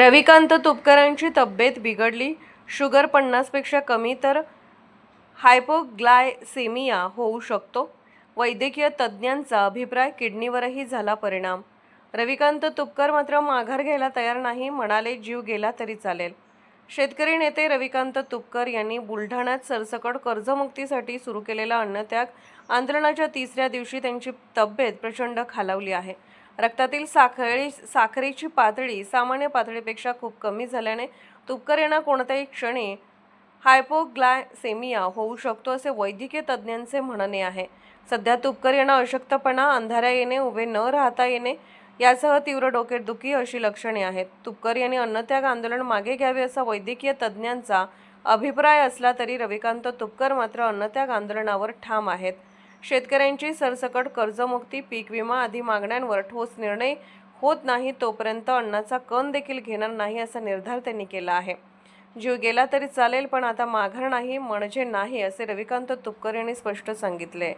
रविकांत तुपकरांची तब्येत बिघडली, शुगर 50पेक्षा कमी तर हायपोग्लायसेमिया होऊ शकतो. वैद्यकीय तज्ज्ञांचा अभिप्राय. किडनीवरही झाला परिणाम. रविकांत तुपकर मात्र माघार घ्यायला तयार नाही. म्हणाले, जीव गेला तरी चालेल. शेतकरी नेते रविकांत तुपकर यांनी बुलढाण्यात सरसकट कर्जमुक्तीसाठी सुरू केलेल्या अन्नत्याग आंदोलनाच्या तिसऱ्या दिवशी त्यांची तब्येत प्रचंड खालावली आहे. रक्तातील साखरेची पातळी सामान्य पातळीपेक्षा खूप कमी झाल्याने तुपकर यांना कोणत्याही क्षणी हायपोग्लायसेमिया होऊ शकतो असे वैद्यकीय तज्ज्ञांचे म्हणणे आहे. सध्या तुपकर यांना अशक्तपणा, अंधाऱ्या येणे, उभे न राहता येणे यासह तीव्र डोकेदुखी अशी लक्षणे आहेत. तुपकर यांनी अन्नत्याग आंदोलन मागे घ्यावे असा वैद्यकीय तज्ज्ञांचा अभिप्राय असला तरी रविकांत तुपकर मात्र अन्नत्याग आंदोलनावर ठाम आहेत. शेतकऱ्यांची सरसकट कर्जमुक्ती, पीक विमा आदी मागण्यांवर ठोस निर्णय होत नाही तोपर्यंत अन्नाचा कण देखील घेणार नाही असा निर्धार त्यांनी केला आहे. जीव गेला तरी चालेल, पण आता माघार नाही म्हणजे नाही असे रविकांत तुपकर यांनी स्पष्ट सांगितले.